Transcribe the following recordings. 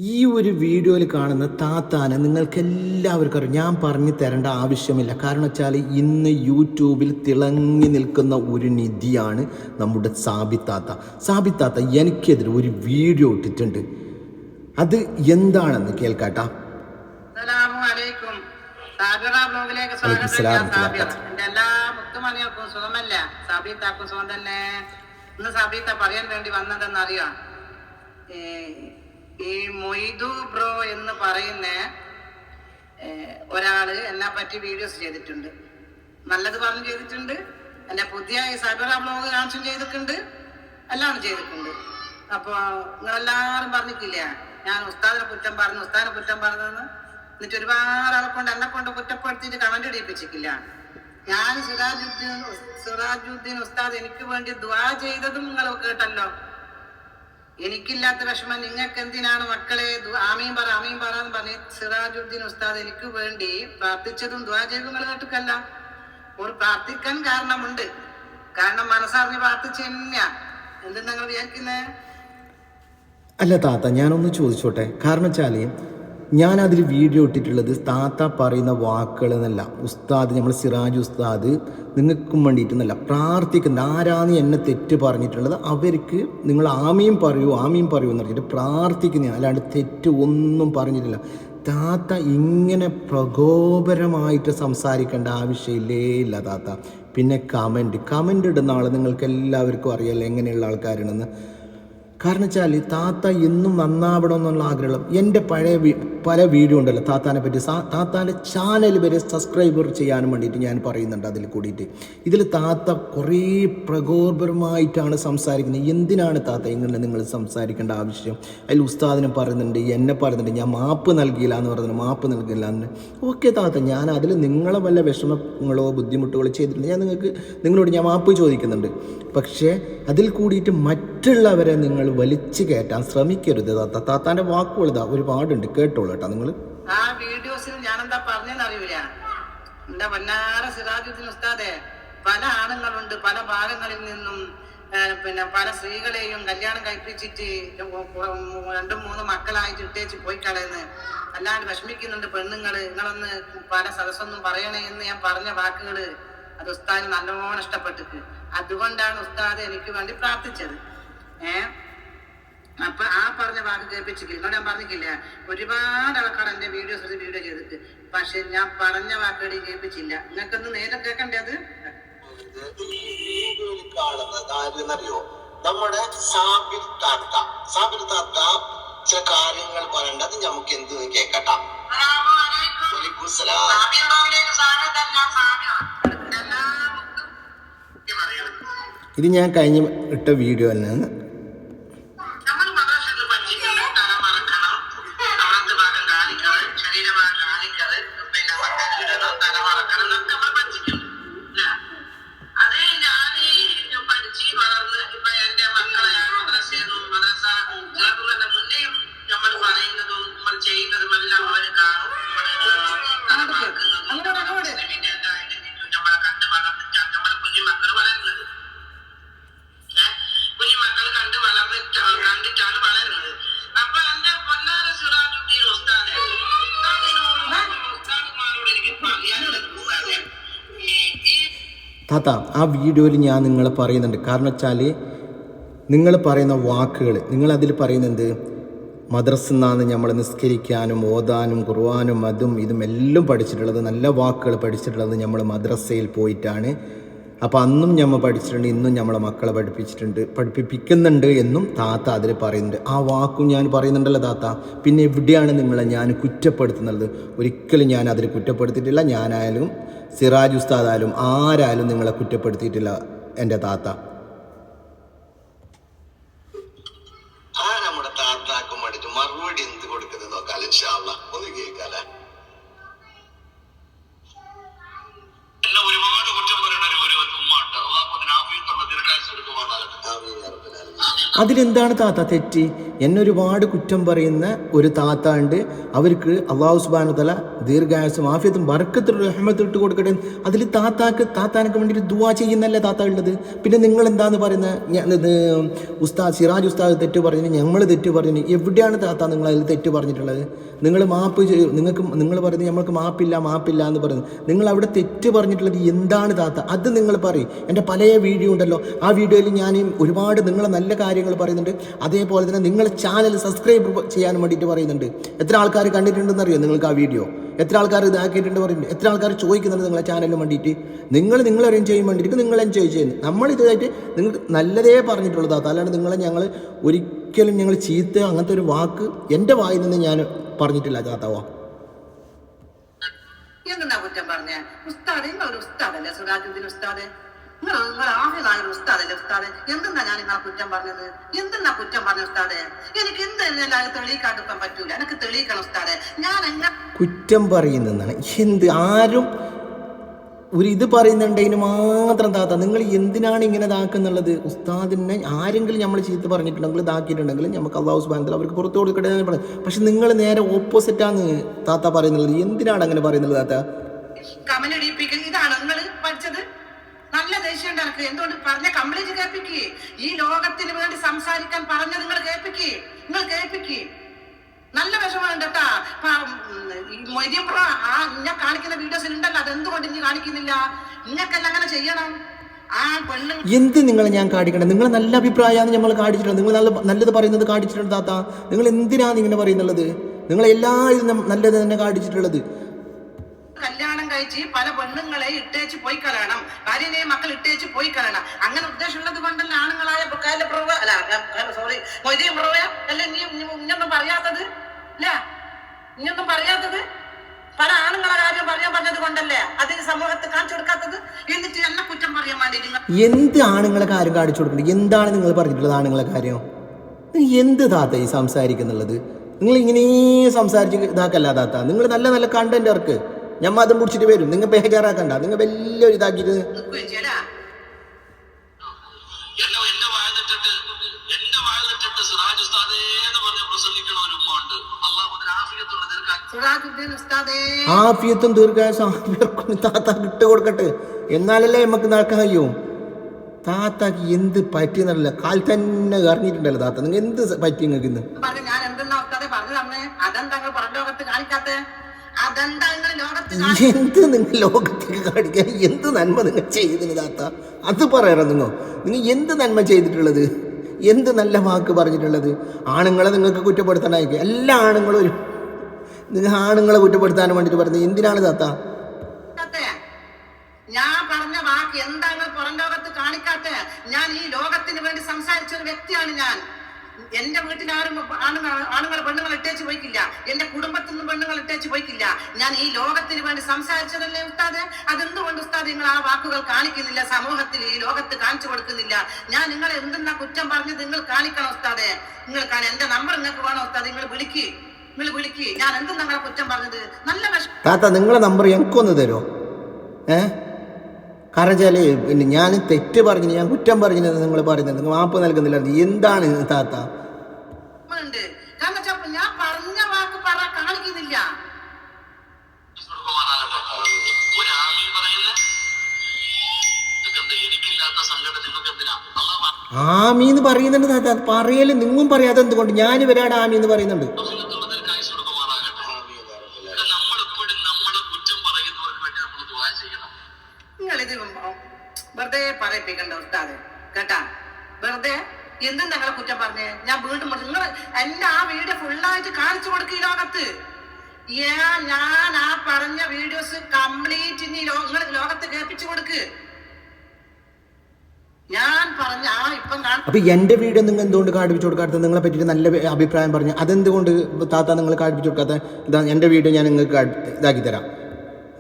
ഈ ഒരു വീഡിയോയിൽ കാണുന്ന താത്താനെ നിങ്ങൾക്ക് എല്ലാവർക്കും അറിയാം. ഞാൻ പറഞ്ഞു തരേണ്ട ആവശ്യമില്ല. കാരണം വെച്ചാൽ ഇന്ന് യൂട്യൂബിൽ തിളങ്ങി നിൽക്കുന്ന ഒരു നിധിയാണ് നമ്മുടെ സാബിത്താത്ത എനിക്കെതിരെ ഒരു വീഡിയോ ഇട്ടിട്ടുണ്ട്. അത് എന്താണെന്ന് കേൾക്കാട്ടാ. പറയാൻ വേണ്ടി വന്നതെന്നറിയാം. ഈ മൊയ്തു ബ്രോ എന്ന് പറയുന്ന ഒരാള് എന്നെ പറ്റി വീഡിയോസ് ചെയ്തിട്ടുണ്ട്. നല്ലത് പറഞ്ഞു ചെയ്തിട്ടുണ്ട്. എന്റെ പുതിയ ഈ സൈബർ ബ്ലോഗ് കാണിച്ചും ചെയ്തിട്ടുണ്ട്, എല്ലാം ചെയ്തിട്ടുണ്ട്. അപ്പൊ നിങ്ങളെല്ലാരും പറഞ്ഞിട്ടില്ല ഞാൻ ഉസ്താദിനെ കുറ്റം പറഞ്ഞതെന്ന്. എന്നിട്ട് ഒരുപാട് ആളെ കൊണ്ട് എന്നെ കൊണ്ട് കുറ്റപ്പെടുത്തിയിട്ട് കമന്റ് ഇടിപ്പിച്ചിട്ടില്ല. ഞാൻ സിറാജുദ്ദീൻ ഉസ്താദ് എനിക്ക് വേണ്ടി ദുആ ചെയ്തതും നിങ്ങൾ കേട്ടല്ലോ. എനിക്കില്ലാത്ത വിഷമം നിങ്ങൾക്ക് എന്തിനാണ് മക്കളെ? ആമീൻ പറ എന്ന് പറഞ്ഞ് സിറാജുദ്ദീൻ ഉസ്താദ് എനിക്ക് വേണ്ടി പ്രാർത്ഥിച്ചതും ദുആ ചെയ്തതും നിങ്ങൾ കേട്ടിക്കല്ല. ഒരു പ്രാർത്ഥിക്കാൻ കാരണമുണ്ട്. കാരണം മനസ്സറിഞ്ഞ് പ്രാർത്ഥിച്ചു തന്നെയാ. എന്തെന്ന് നിങ്ങൾ വിചാരിക്കുന്നേ? അല്ല താത്ത, ഞാനൊന്ന് ചോദിച്ചോട്ടെ. കാരണം വെച്ചാൽ ഞാൻ അതിൽ വീഡിയോ ഇട്ടിട്ടുള്ളത് താത്ത പറയുന്ന വാക്കുകൾ എന്നല്ല. ഉസ്താദ്, നമ്മൾ സിറാജ് ഉസ്താദ് നിങ്ങൾക്കും വേണ്ടിയിട്ടെന്നല്ല പ്രാർത്ഥിക്കുന്നത്. ആരാന്ന് എന്നെ തെറ്റ് പറഞ്ഞിട്ടുള്ളത് അവർക്ക് നിങ്ങൾ ആമീൻ പറയൂ എന്ന് പറഞ്ഞിട്ട് പ്രാർത്ഥിക്കുന്ന, അല്ലാണ്ട് തെറ്റ് ഒന്നും പറഞ്ഞിട്ടില്ല. താത്ത ഇങ്ങനെ പ്രകോപരമായിട്ട് സംസാരിക്കേണ്ട ആവശ്യമില്ലേ ഇല്ല താത്ത. പിന്നെ കമൻ്റ് ഇടുന്ന ആൾ നിങ്ങൾക്ക് എല്ലാവർക്കും അറിയാമല്ലോ എങ്ങനെയുള്ള ആൾക്കാരാണെന്ന്. കാരണം വെച്ചാൽ താത്ത എന്നും നന്നാവണം എന്നുള്ള ആഗ്രഹം. എൻ്റെ പഴയ പല വീഡിയോ ഉണ്ടല്ലോ താത്താനെ പറ്റി, താത്താൻ്റെ ചാനൽ വരെ സബ്സ്ക്രൈബർ ചെയ്യാനും വേണ്ടിയിട്ട് ഞാൻ പറയുന്നുണ്ട്. അതിൽ കൂടിയിട്ട് ഇതിൽ താത്ത കുറേ പ്രകോപരമായിട്ടാണ് സംസാരിക്കുന്നത്. എന്തിനാണ് താത്ത ഇങ്ങനെ നിങ്ങൾ സംസാരിക്കേണ്ട ആവശ്യം? അതിൽ ഉസ്താദിനെ പറയുന്നുണ്ട്, എന്നെ പറയുന്നുണ്ട്, ഞാൻ മാപ്പ് നൽകിയില്ല എന്ന്. ഓക്കെ താത്ത, ഞാൻ അതിൽ നിങ്ങളെ വല്ല വിഷമങ്ങളോ ബുദ്ധിമുട്ടുകളോ ചെയ്തിട്ടുണ്ട്, നിങ്ങളോട് ഞാൻ മാപ്പ് ചോദിക്കുന്നുണ്ട്. പക്ഷേ അതിൽ കൂടിയിട്ട് മറ്റുള്ളവരെ നിങ്ങൾ വലിച്ചു കയറ്റാൻ ശ്രമിക്കരുത് താത്താന്റെ വാക്കുകൾ ഇതാ ഒരുപാടുണ്ട്, കേട്ടോളൂ കേട്ടോ നിങ്ങൾ. ആ വീഡിയോസിൽ ഞാൻ എന്താ പറഞ്ഞെന്ന് അറിയില്ല. എന്റെ വന്നാര സിറാജുദ്ദീൻ ഉസ്താദെ, പല ആണുങ്ങളുണ്ട് പല ഭാഗങ്ങളിൽ നിന്നും പിന്നെ പല സ്ത്രീകളെയും കല്യാണം കഴിപ്പിച്ചിട്ട് 2-3 മക്കളായിട്ട് ഇട്ടേച്ച് പോയി കളയുന്നത്. അല്ലാണ്ട് വിഷമിക്കുന്നുണ്ട് പെണ്ണുങ്ങള്. നിങ്ങളൊന്ന് പല സദസ്സൊന്നും പറയണേ എന്ന് ഞാൻ പറഞ്ഞ വാക്കുകള് അത് ഉസ്താദിന് നല്ലോണം ഇഷ്ടപ്പെട്ടിട്ട്, അതുകൊണ്ടാണ് ഉസ്താദ് എനിക്ക് വേണ്ടി പ്രാർത്ഥിച്ചത്. അപ്പൊ ആ പറഞ്ഞ വാക്ക് കേൾപ്പിച്ചില്ല. നിങ്ങൾ ഞാൻ പറഞ്ഞിട്ടില്ല ഒരുപാട് ആൾക്കാർ എന്റെ വീഡിയോ ചെയ്തിട്ട്, പക്ഷെ ഞാൻ പറഞ്ഞ വാക്കുകൾ കേൾപ്പിച്ചില്ല. നിങ്ങൾക്കൊന്ന് നേരെ കേൾക്കണ്ടത്. നമ്മുടെ സാബിർ താത്ത ചില കാര്യങ്ങൾ പറയേണ്ടത് നമുക്ക് എന്ത് കേക്കട്ടാ. ഇത് ഞാൻ കഴിഞ്ഞ ഇട്ട വീഡിയോ തന്നെയാണ്. താത്ത, ആ വീഡിയോയിൽ ഞാൻ നിങ്ങളെ പറയുന്നുണ്ട്. കാരണം വെച്ചാൽ നിങ്ങൾ പറയുന്ന വാക്കുകൾ, നിങ്ങളതിൽ പറയുന്നത് മദ്രസയിൽ നിന്നാണ് നമ്മൾ നിസ്കരിക്കാനും ഓതാനും ഖുർആനും അതും ഇതും എല്ലാം പഠിച്ചിട്ടുള്ളത്. നല്ല വാക്കുകൾ പഠിച്ചിട്ടുള്ളത് നമ്മൾ മദ്രസയിൽ പോയിട്ടാണ്. അപ്പോൾ അന്നും നമ്മൾ പഠിച്ചിട്ടുണ്ട്, ഇന്നും നമ്മളെ മക്കളെ പഠിപ്പിക്കുന്നുണ്ട് എന്നും താത്ത അതിൽ പറയുന്നുണ്ട്. ആ വാക്കും ഞാൻ പറയുന്നുണ്ടല്ലോ താത്ത. പിന്നെ എവിടെയാണ് നിങ്ങളെ ഞാൻ കുറ്റപ്പെടുത്തുന്നത്? ഒരിക്കലും ഞാൻ അതിൽ കുറ്റപ്പെടുത്തിയിട്ടില്ല. ഞാനായാലും സിറാജ് ഉസ്താദായാലും ആരായാലും നിങ്ങളെ കുറ്റപ്പെടുത്തിയിട്ടില്ല എൻ്റെ താത്ത. നമ്മുടെ താത്താക്കും വേണ്ടിട്ട് മറുപടി എന്ത് കൊടുക്കുന്നത് നോക്കാം. ഇൻഷാ അല്ലാഹ് ഒന്ന് കേൾക്കാല്ലേ. ഒരുപാട് കുറ്റം പറയുന്ന ഒരു ഉമ്മ ഉണ്ട്. അല്ലാഹു അതിനെ ആഫിയത്തുള്ള ദീർഘായുസ്സ് കൊടുക്കുവാനാകട്ടെ. ആമീൻ യാ റബ്ബൽ ആലമീൻ. അതിലെന്താണ് താത്ത തെറ്റ്? എന്നെ ഒരുപാട് കുറ്റം പറയുന്ന ഒരു താത്ത ഉണ്ട്. അവർക്ക് അള്ളാഹു സുബ്ഹാനഹു വ തആല ദീർഘായുസ്സും ആഫിയത്തും ബർക്കത്തും റഹ്മത്തും ഇട്ട് കൊടുക്കട്ടെ. അതിൽ താത്താനൊക്കെ വേണ്ടി ദുആ ചെയ്യുന്നല്ലേ താത്ത ഉള്ളത്. പിന്നെ നിങ്ങൾ എന്താന്ന് പറയുന്നത്? ഉസ്താദ് സിറാജ് ഉസ്താദ് തെറ്റ് പറഞ്ഞു, ഞങ്ങൾ തെറ്റ് പറഞ്ഞു. എവിടെയാണ് താത്ത നിങ്ങൾ അതിൽ തെറ്റ് പറഞ്ഞിട്ടുള്ളത്? നിങ്ങൾ നിങ്ങൾ പറയുന്നത് നമ്മൾക്ക് മാപ്പില്ല എന്ന് പറയുന്നത്. നിങ്ങൾ അവിടെ തെറ്റ് പറഞ്ഞിട്ടുള്ളത് എന്താണ് താത്ത? അത് നിങ്ങൾ പറയും. എൻ്റെ പല വീഡിയോ ഉണ്ടല്ലോ, ആ വീഡിയോയിൽ ഞാൻ ഒരുപാട് നിങ്ങളെ നല്ല കാര്യങ്ങൾ പറയുന്നുണ്ട്. അതേപോലെ തന്നെ നിങ്ങളെ ചാനൽ സബ്സ്ക്രൈബ് ചെയ്യാൻ വേണ്ടിയിട്ട് പറയുന്നുണ്ട്. എത്ര ആൾക്കാർ കണ്ടിട്ടുണ്ടെന്ന് അറിയോ നിങ്ങൾക്ക് ആ വീഡിയോ? എത്ര ആൾക്കാർ ഇതാക്കിയിട്ടുണ്ട് പറയുന്നുണ്ട്. എത്ര ആൾക്കാർ ചോദിക്കുന്നുണ്ട് നിങ്ങളെ ചാനലിന് വേണ്ടിയിട്ട്. നിങ്ങൾ എൻജോയ് ചെയ്യാൻ വേണ്ടിയിട്ട് നിങ്ങൾ എൻജോയ് ചെയ്യുന്നു. നമ്മളിതായിട്ട് നിങ്ങൾക്ക് നല്ലതേ പറഞ്ഞിട്ടുള്ളൂ താത്ത. അല്ലാണ്ട് ഞങ്ങൾ ഒരിക്കലും ഞങ്ങൾ ചീത്ത അങ്ങനത്തെ ഒരു വാക്ക് എൻ്റെ വായിൽ നിന്ന് ഞാൻ പറഞ്ഞിട്ടില്ല താത്താവാ. എന്തെന്നാ കുറ്റം പറഞ്ഞ ഉസ്താദ്? നിങ്ങളൊരു ഉസ്താദല്ലേ സുരാജുദ്ദീൻ ഉസ്താദ്? നിങ്ങൾ ആഫിദായ ഉസ്താദല്ലേ ഉസ്താദ്? എന്തെന്നാ ഞാൻ നിങ്ങളെ കുറ്റം പറഞ്ഞത്? എന്തെന്നാ കുറ്റം പറഞ്ഞ ഉസ്താദ്? എനിക്ക് എന്തെല്ലാം തെളിയിക്കാണ്ടിരിക്കാൻ പറ്റൂല. എനിക്ക് തെളിയിക്കണം ഉസ്താദ്. ഞാൻ കുറ്റം പറയുന്നതാണ് എന്ത്? ആരും ഒരു ഇത് പറയുന്നുണ്ടതിന് മാത്രം താത്ത നിങ്ങൾ എന്തിനാണ് ഇങ്ങനെ ഇതാക്കുന്നുള്ളത്? ഉസ്താദിനെ ആരെങ്കിലും നമ്മൾ ചീത്ത പറഞ്ഞിട്ടുണ്ടെങ്കിൽ ഇതാക്കിയിട്ടുണ്ടെങ്കിൽ നമുക്ക് അള്ളാഹു സുബ്ഹാനഹു വ തആല അവർക്ക് പുറത്തു കൊടുക്കട്ടെ എന്ന് പറഞ്ഞു. പക്ഷെ നിങ്ങൾ നേരെ ഓപ്പോസിറ്റാണ് താത്ത പറയുന്നുള്ളത്. എന്തിനാണ് അങ്ങനെ പറയുന്നത് താത്ത? കമലടിപ്പിക്കൽ ഇതാണ് നിങ്ങൾ പഠിച്ചത്. നല്ല ദേഷ്യം ഉണ്ട്. എന്തുകൊണ്ട് പറഞ്ഞ കംപ്ലീറ്റ് കേൾപ്പിക്കേ. ഈ ലോകത്തിന് വേണ്ടി സംസാരിക്കാൻ പറഞ്ഞ നിങ്ങൾ കേൾപ്പിക്കേ. നല്ല വിഷമമുണ്ട് കേട്ടാ. ഞാൻ കാണിക്കുന്ന വീഡിയോസിൽ ഉണ്ടല്ലോ, അതെന്തുകൊണ്ട് ഇനി കാണിക്കുന്നില്ല? നിങ്ങൾക്കെല്ലാം അങ്ങനെ ചെയ്യണം. ആ പെണ്ണ് എന്ത് നിങ്ങൾ ഞാൻ കാണിക്കണം? നിങ്ങൾ നല്ല അഭിപ്രായമാണ് നമ്മൾ കാണിച്ചിട്ടുണ്ട്. നിങ്ങൾ നല്ലത് പറയുന്നത് കാണിച്ചിട്ടുണ്ട് താത്ത. നിങ്ങൾ എന്തിനാണ് ഇങ്ങനെ പറയുന്നുള്ളത്? നിങ്ങൾ എല്ലാവരും നല്ലത് തന്നെ കാണിച്ചിട്ടുള്ളത്. കല്യാണം കഴിച്ച് പല പെണ്ണുങ്ങളെ ഇട്ടേച്ച് പോയി കളയണം, ഭാര്യനെയും മക്കൾ ഇട്ടേച്ച് പോയി കളയണം. അങ്ങനെ ഉദ്ദേശമുള്ളത് കൊണ്ടല്ല ആണുങ്ങളായ അല്ല ഇങ്ങൊന്നും പറയാത്തത്. അല്ല ഇങ്ങൊന്നും പറയാത്തത് പല ആണുങ്ങളെ കാര്യം പറയാൻ പറഞ്ഞത് കൊണ്ടല്ലേ അതിന് സമൂഹത്തെ കാണിച്ചു കൊടുക്കാത്തത്. എന്നിട്ട് എന്നെ കുറ്റം പറയാൻ വേണ്ടിയിട്ട് എന്ത് ആണുങ്ങളെ കാര്യം കാണിച്ചു കൊടുക്കുന്നത്? എന്താണ് നിങ്ങൾ പറഞ്ഞിട്ടുള്ളത് ആണുങ്ങളെ കാര്യം? എന്ത് താത്ത ഈ സംസാരിക്കുന്നുള്ളത്? നിങ്ങൾ ഇങ്ങനെ സംസാരിച്ച് ഇതാക്കല്ല താത്ത. നിങ്ങൾ നല്ല നല്ല കണ്ടന്റ് ഇറക്ക്. ഞാൻ മതം പിടിച്ചിട്ട് വരും. നിങ്ങൾ ബേജാറാക്കണ്ട. നിങ്ങൾ വലിയൊരു ഇതാക്കിയിട്ട് ആഫിയത്തും ദീർഘായുസ്സും താത്ത ഇട്ട് കൊടുക്കട്ടെ. എന്നാലല്ലേ നമുക്ക് നടക്കാൻ കഴിയൂ. താത്താക്ക് എന്ത് പറ്റിയെന്നല്ല കാൽ തന്നെ അറിഞ്ഞിട്ടുണ്ടല്ലോ താത്ത. നിങ്ങൾ എന്ത് പറ്റി നിങ്ങൾക്ക് ഇന്ന്? എന്ത് നിങ്ങൾ ലോകത്തേക്ക് കാണിക്കാൻ എന്ത് നന്മ നിങ്ങൾ ചെയ്തിന് താത്ത? അത് പറയാറ നിങ്ങൾ എന്ത് നന്മ ചെയ്തിട്ടുള്ളത്? എന്ത് നല്ല വാക്ക് പറഞ്ഞിട്ടുള്ളത്? ആണുങ്ങളെ നിങ്ങൾക്ക് കുറ്റപ്പെടുത്താനായിരിക്കും. എല്ലാ ആണുങ്ങളും നിങ്ങൾ ആണുങ്ങളെ കുറ്റപ്പെടുത്താൻ വേണ്ടിട്ട് പറയുന്നത് എന്തിനാണ് താത്ത? ഞാൻ പറഞ്ഞ വാക്ക് എന്താ പുറം ലോകത്ത് കാണിക്കാത്ത? ഞാൻ ഈ ലോകത്തിന് വേണ്ടി സംസാരിച്ച ഒരു വ്യക്തിയാണ് ഞാൻ. എന്റെ വീട്ടിൽ ആരും ആണുങ്ങൾ പെണ്ണുങ്ങൾ ഇട്ടേച്ച് പോയിക്കില്ല. എന്റെ കുടുംബത്തിൽ നിന്നും പെണ്ണുങ്ങൾ ഇട്ടേച്ച് പോയിക്കില്ല. ഞാൻ ഈ ലോകത്തിന് വേണ്ടി സംസാരിച്ചതല്ലേ ഉസ്താദ്? അതെന്തുകൊണ്ട് ഉസ്താദ് നിങ്ങൾ ആ വാക്കുകൾ കാണിക്കുന്നില്ല? സമൂഹത്തിൽ ഈ ലോകത്ത് കാണിച്ചു കൊടുക്കുന്നില്ല. ഞാൻ നിങ്ങളെ എന്തെന്നാ കുറ്റം പറഞ്ഞത് നിങ്ങൾ കാണിക്കണം ഉസ്താദെ. നിങ്ങൾ എന്റെ നമ്പർ നിങ്ങൾക്ക് വേണം ഉസ്താദ്. നിങ്ങൾ വിളിക്ക്. ഞാൻ എന്തും നിങ്ങളെ കുറ്റം പറഞ്ഞത്? നല്ല താത്ത നിങ്ങളെ നമ്പർ എനിക്കൊന്ന് തരുമോ? കാരണം വെച്ചാല് പിന്നെ ഞാൻ തെറ്റ് പറഞ്ഞു, ഞാൻ കുറ്റം പറഞ്ഞത് നിങ്ങൾ പറയുന്നത് നിങ്ങൾ മാപ്പ് നൽകുന്നില്ല. എന്താണ് താത്ത? ഞാൻ പറഞ്ഞ വാക്ക് കാണിക്കുന്നില്ല. ആമീന്ന് പറയുന്നുണ്ട് താത്ത. പറയല് നിങ്ങളും പറയാതെ എന്തുകൊണ്ട്? ഞാൻ ഇവരാട് ആമീന്ന് പറയുന്നുണ്ട്. നിങ്ങളിത് വെറുതെ പറയിപ്പിക്കണ്ട ഉസ്താദ് കേട്ടാ. വെറുതെ എന്തും ഞങ്ങളെ കുറ്റം പറഞ്ഞേ. ഞാൻ വീണ്ടും നിങ്ങൾ എന്റെ ആ വീഡിയോ ഫുള്ളായിട്ട് കാണിച്ചു കൊടുക്കുക ഈ ലോകത്ത്. ഞാൻ ആ പറഞ്ഞ വീഡിയോസ് കംപ്ലീറ്റ് ഇനി നിങ്ങൾ ലോകത്ത് കേൾപ്പിച്ചു കൊടുക്ക്. ഞാൻ പറഞ്ഞ ആ ഇപ്പം അപ്പൊ എന്റെ വീഡിയോ നിങ്ങൾ എന്തുകൊണ്ട് കാണിപ്പിച്ചു കൊടുക്കാത്തത്? നിങ്ങളെ പറ്റിയിട്ട് നല്ല അഭിപ്രായം പറഞ്ഞു, അതെന്തുകൊണ്ട് താത്ത നിങ്ങൾ കാണിപ്പിച്ചു കൊടുക്കാത്ത? ഇതാ എന്റെ വീഡിയോ ഞാൻ നിങ്ങൾക്ക് ഇതാക്കി തരാം.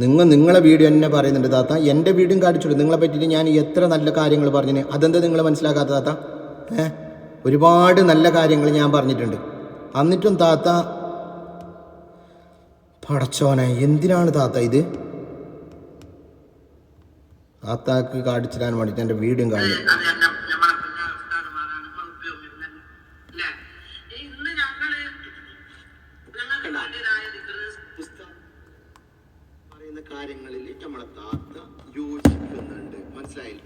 നിങ്ങളെ വീഡിയോ എന്നെ പറയുന്നുണ്ട് താത്ത. എൻ്റെ വീഡിയോ കാണിച്ചോളൂ. നിങ്ങളെ പറ്റിയിട്ട് ഞാൻ എത്ര നല്ല കാര്യങ്ങൾ പറഞ്ഞു. അതെന്താ നിങ്ങൾ മനസ്സിലാക്കാത്ത താത്ത? ഒരുപാട് നല്ല കാര്യങ്ങൾ ഞാൻ പറഞ്ഞിട്ടുണ്ട്. എന്നിട്ടും താത്ത പടച്ചോനെ എന്തിനാണ് താത്ത ഇത്? താത്താക്ക് കാണിച്ചിടാൻ വേണ്ടിയിട്ട് എൻ്റെ വീഡിയോ കാണുന്നു. നമ്മളെ താത്ത യോജിക്കുന്നുണ്ട്. മനസ്സിലായില്ല?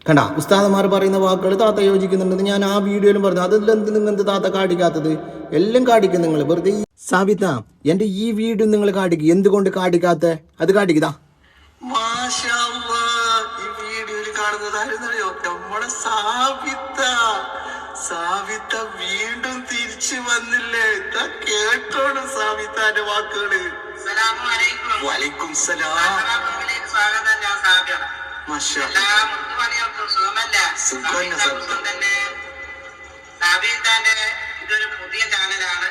കണ്ട ഉസ്താദന്മാർ പറയുന്ന വാക്കുകൾ താത്ത യോജിക്കുന്നുണ്ടെന്ന് ഞാൻ ആ വീഡിയോയിലും പറഞ്ഞു. അതെല്ലാം നിങ്ങൾ എന്ത് താത്ത കാണിക്കാത്തത്? എല്ലാം കാണിക്കും നിങ്ങൾ വെറുതെ. സാബിത്ത, എന്റെ ഈ വീഡിയോ നിങ്ങൾ കാണിക്കും. എന്തുകൊണ്ട് കാണിക്കാത്ത? അത് കാണിക്കതാ. ഈ വീഡിയോയിൽ കാണുന്നതായിരുന്നല്ലോ നമ്മുടെ സാബിത്ത. സാബിത്ത വീണ്ടും തിരിച്ചു വന്നില്ലേ? ഇതാ കേട്ടോളൂ സാബിത്താന്റെ വാക്കുകള്. വലൈക്കും സലാം. ഇതൊരു പുതിയ ചാനലാണ്.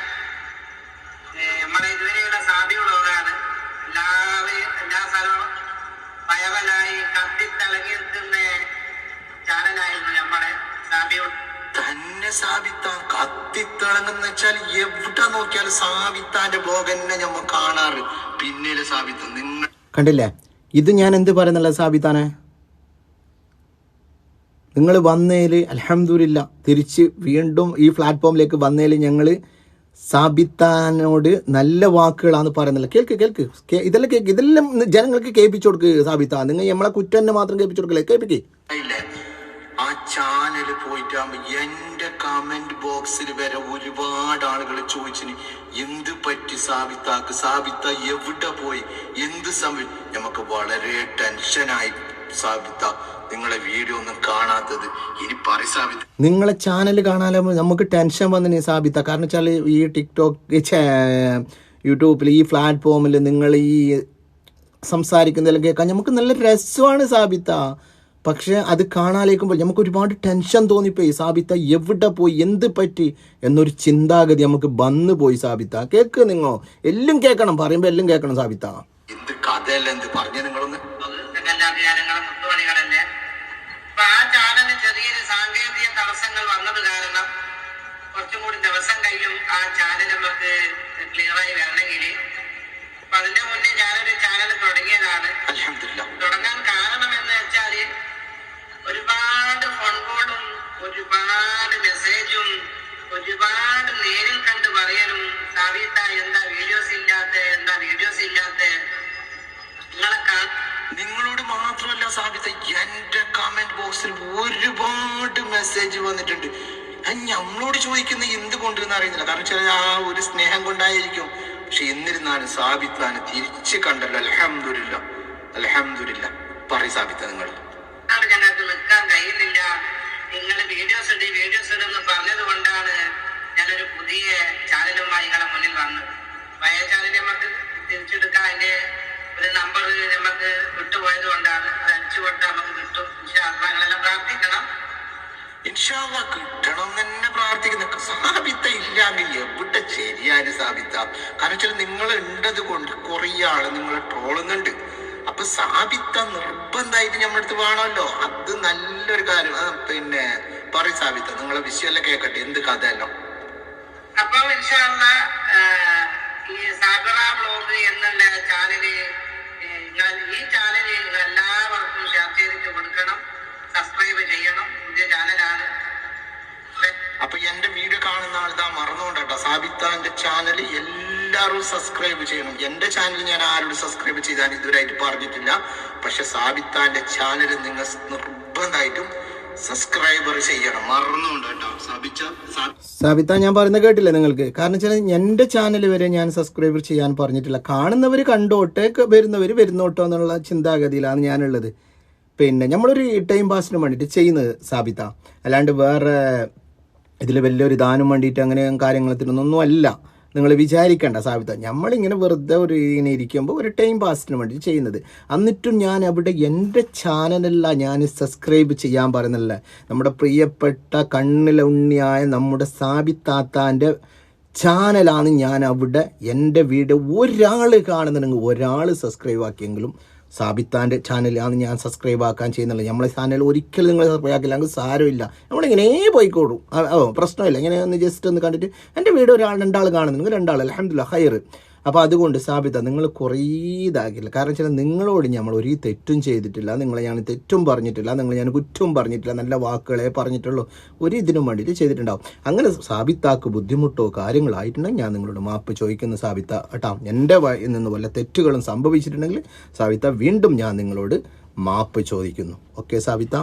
നമ്മുടെ ഇതുവരെയുള്ള സാബികളോടാണ് എല്ലാ സ്ഥലവും വയവലായി കത്തിത്തിളങ്ങി നിൽക്കുന്ന ചാനലായിരുന്നു നമ്മുടെ സാബിയോട് തന്നെ. സാബിത്താൻ കത്തിത്തിളങ്ങുന്ന വെച്ചാൽ എവിടെ നോക്കിയാലും സാബിത്താന്റെ ബ്ലോഗ് തന്നെ നമ്മൾ കാണാറ്. പിന്നീട് സാബിത്ത നിങ്ങൾ കണ്ടില്ലേ? ഇത് ഞാൻ എന്ത് പറയുന്നില്ല സാബിത്താനെ, നിങ്ങൾ വന്നതിൽ അൽഹംദുലില്ലാ തിരിച്ച് വീണ്ടും ഈ പ്ലാറ്റ്ഫോമിലേക്ക് വന്നതിൽ ഞങ്ങൾ സാബിത്താനോട് നല്ല വാക്കുകളാണ് പറയുന്നില്ല. കേൾക്ക് ഇതെല്ലാം കേൾക്ക്. ഇതെല്ലാം ജനങ്ങൾക്ക് കേൾപ്പിച്ചു കൊടുക്ക് സാബിത്ത. നിങ്ങൾ നമ്മളെ കുറ്റം തന്നെ മാത്രം കേൾപ്പിച്ചു കൊടുക്കല്ലേ? കേൾപ്പിക്കേ. ആ ചാനൽ പോയിട്ടാകുമ്പോ എന്റെ കമന്റ് ബോക്സിൽ വരെ ഒരുപാട് ആളുകൾ ചോദിച്ചിന് എന്ത് പറ്റി സാബിത്താക്ക്, സാബിത്ത എവിടെ പോയി, എന്ത് സമയം. നമുക്ക് വളരെ ടെൻഷനായി സാബിത്ത, നിങ്ങളെ വീഡിയോ ഒന്നും കാണാത്തത്. ഇനി പറ സാബിത്ത. നിങ്ങളെ ചാനൽ കാണാനോ നമുക്ക് ടെൻഷൻ വന്നിന് സാബിത്ത. കാരണം വെച്ചാൽ ഈ ടിക്ടോക്ക് യൂട്യൂബിൽ ഈ പ്ലാറ്റ്ഫോമിൽ നിങ്ങൾ ഈ സംസാരിക്കുന്നതെല്ലാം കേൾക്കാൻ നമുക്ക് നല്ല രസമാണ് സാബിത്ത. പക്ഷെ അത് കാണാലേക്കുമ്പോൾ നമുക്ക് ഒരുപാട് ടെൻഷൻ തോന്നിപ്പോയി സാബിത്ത. എവിടെ പോയി, എന്ത് പറ്റി എന്നൊരു ചിന്താഗതി നമുക്ക് വന്നു പോയി സാബിത്ത. കേൾക്ക്, നിങ്ങൾ എല്ലാം കേൾക്കണം, പറയുമ്പോൾ എല്ലാം കേൾക്കണം സാബിത്ത. എന്ത് കഥയല്ല എന്ത് പറഞ്ഞു നിങ്ങളൊന്ന്. മുത്തുമണികളല്ലേ. അപ്പൊ ആ ചാനലിന് ചെറിയൊരു സാങ്കേതിക തടസ്സങ്ങൾ വന്നത് കാരണം കുറച്ചും കൂടി ദിവസം കഴിയും ആ ചാനൽ നമുക്ക് ക്ലിയറായി വരണമെങ്കിൽ. അപ്പൊ അതിന്റെ മുന്നേ ഞാനൊരു ചാനൽ തുടങ്ങിയതാണ്. തുടങ്ങാൻ കാരണം എന്ന് വെച്ചാല് ഒരുപാട് ഫോൺ കോളും ഒരുപാട് മെസ്സേജും ഒരുപാട് നേരിൽ കണ്ട് പറയലും സാബിത്ത എന്താ വീഡിയോസ് ഇല്ലാത്ത നിങ്ങളോട് മാത്രമല്ല സാബിത്ത, എന്റെ കമന്റ് ബോക്സിൽ ഒരുപാട് മെസ്സേജ് വന്നിട്ടുണ്ട്. നമ്മളോട് ചോദിക്കുന്ന എന്തുകൊണ്ടെന്ന് അറിയുന്നില്ല. കാരണം വെച്ചാൽ ആ ഒരു സ്നേഹം കൊണ്ടായിരിക്കും. പക്ഷെ എന്നിരുന്നാലും സാബിത്താന് തിരിച്ച് കണ്ടല്ലോ. അൽഹംദുലില്ലാ. പറയ് സാബിത്ത. നിങ്ങൾ ഞങ്ങൾക്ക് നിൽക്കാൻ കഴിയുന്നില്ല, നിങ്ങൾ വീഡിയോസ് ഇടുന്ന് പറഞ്ഞത് കൊണ്ടാണ് ഞാനൊരു പുതിയ ചാനലുമായി നിങ്ങളുടെ മുന്നിൽ വന്നത്. പഴയ ചാനൽ നമുക്ക് തിരിച്ചെടുക്കാൻ അതിന്റെ ഒരു നമ്പർ നമുക്ക് വിട്ടുപോയത് കൊണ്ടാണ്. അത് അടിച്ചു കൊടുത്താൽ നമുക്ക് കിട്ടും. ഞങ്ങളെല്ലാം പ്രാർത്ഥിക്കണം. ഇൻഷാ അല്ലാഹ് കിട്ടണം തന്നെ പ്രാർത്ഥിക്കുന്ന. സാബിത്ത ഇല്ലാങ്കിൽ എവിടെ ശരിയാല് സാബിത്ത. കാരണം വെച്ചാൽ നിങ്ങൾ ഉണ്ടത് കൊണ്ട് കുറെ ആള് നിങ്ങളെ ട്രോളുന്നുണ്ട്. അപ്പൊ സാബിത്ത നിർബന്ധമായിട്ട് നമ്മുടെ അടുത്ത് വേണമല്ലോ. അത് നല്ലൊരു കാര്യം. പിന്നെ പറയും സാബിത്ത, നിങ്ങളെ വിഷയമെല്ലാം കേൾക്കട്ടെ. എന്ത് കഥയല്ലോ. അപ്പൊ ഇൻഷാ അല്ലാഹ് ഈ സാബിറ വ്ലോഗ് എന്നുള്ള ചാനല്, ഈ ചാനല് നിങ്ങൾ എല്ലാവർക്കും ഷെയർ ചെയ്തിട്ട് കൊടുക്കണം, സബ്സ്ക്രൈബ് ചെയ്യണം. പുതിയ ചാനലാണ്. അപ്പൊ എന്റെ വീഡിയോ കാണുന്ന ആൾ ഇതാ മറന്നുകൊണ്ടോ, സാബിത്താന്റെ ചാനൽ എല്ലാവരും സബ്സ്ക്രൈബ് ചെയ്യണം. എന്റെ ചാനൽ ഞാൻ ആരോട് സബ്സ്ക്രൈബ് ചെയ്താൽ ഇതുവരായിട്ട് പറഞ്ഞിട്ടില്ല. പക്ഷെ സാബിത്താന്റെ ചാനൽ നിങ്ങൾ നിർബന്ധമായിട്ടും സബ്സ്ക്രൈബർ ചെയ്യണം. മറന്നുകൊണ്ട് കേട്ടോ സാബിത്ത. ഞാൻ പറയുന്നത് കേട്ടില്ല നിങ്ങൾക്ക്? കാരണം വെച്ചാൽ എൻ്റെ ചാനൽ വരെ ഞാൻ സബ്സ്ക്രൈബർ ചെയ്യാൻ പറഞ്ഞിട്ടില്ല. കാണുന്നവർ കണ്ടോട്ടെ, വരുന്നവർ വരുന്നോട്ടോ എന്നുള്ള ചിന്താഗതിയിലാണ് ഞാനുള്ളത്. പിന്നെ നമ്മളൊരു ടൈം പാസിന് വേണ്ടിയിട്ട് ചെയ്യുന്നത് സാബിത്ത, അല്ലാണ്ട് വേറെ ഇതിൽ വലിയൊരു ദാനം വേണ്ടിയിട്ട് അങ്ങനെ കാര്യങ്ങളത്തിനൊന്നും അല്ല. നിങ്ങൾ വിചാരിക്കേണ്ട സാബിത്ത. നമ്മളിങ്ങനെ വെറുതെ ഇങ്ങനെ ഇരിക്കുമ്പോൾ ഒരു ടൈം പാസിന് വേണ്ടി ചെയ്യുന്നത്. എന്നിട്ടും ഞാൻ അവിടെ എൻ്റെ ചാനലല്ല ഞാൻ സബ്സ്ക്രൈബ് ചെയ്യാൻ പറയുന്നില്ല. നമ്മുടെ പ്രിയപ്പെട്ട കണ്ണിലുണ്ണിയായ നമ്മുടെ സാബിത്താത്താൻ്റെ ചാനലാണ് ഞാൻ അവിടെ എൻ്റെ വീഡിയോ ഒരാൾ കാണുന്നുണ്ടെങ്കിൽ ഒരാൾ സബ്സ്ക്രൈബ് ആക്കിയെങ്കിലും സാബിത്താൻ്റെ ചാനലാണ് ഞാൻ സബ്സ്ക്രൈബ് ആക്കാൻ ചെയ്യുന്നുള്ളത്. നമ്മളെ ചാനൽ ഒരിക്കലും നിങ്ങൾ സബ്സ്ക്രൈബ് ആക്കില്ലെങ്കിൽ സാരമില്ല, നമ്മളിങ്ങനെ പോയിക്കോളും. പ്രശ്നമില്ല. ഇങ്ങനെ ഒന്ന് ജസ്റ്റ് ഒന്ന് കണ്ടിട്ട് എൻ്റെ വീഡിയോ രണ്ടാൾ കാണുന്നുണ്ടെങ്കിൽ രണ്ടാൾ അൽഹംദുലില്ലാ ഹൈർ. അപ്പോൾ അതുകൊണ്ട് സാബിത്ത നിങ്ങൾ കുറേ ഇതാക്കില്ല. കാരണം വെച്ചാൽ നിങ്ങളോട് നമ്മൾ ഒരു തെറ്റും ചെയ്തിട്ടില്ല, നിങ്ങളെ ഞാൻ തെറ്റും പറഞ്ഞിട്ടില്ല, നിങ്ങളെ ഞാൻ കുറ്റവും പറഞ്ഞിട്ടില്ല, നല്ല വാക്കുകളെ പറഞ്ഞിട്ടുള്ളൂ, ഒരു ഇതിനും വേണ്ടിയിട്ട് ചെയ്തിട്ടുണ്ടാവും. അങ്ങനെ സാബിത്താക്ക് ബുദ്ധിമുട്ടോ കാര്യങ്ങളായിട്ടുണ്ടെങ്കിൽ ഞാൻ നിങ്ങളോട് മാപ്പ് ചോദിക്കുന്നു സാബിത്ത കേട്ടോ. എൻ്റെ വായിൽ നിന്ന് വല്ല തെറ്റുകളും സംഭവിച്ചിട്ടുണ്ടെങ്കിൽ സാബിത്ത വീണ്ടും ഞാൻ നിങ്ങളോട് മാപ്പ് ചോദിക്കുന്നു. ഓക്കെ സാബിത്ത.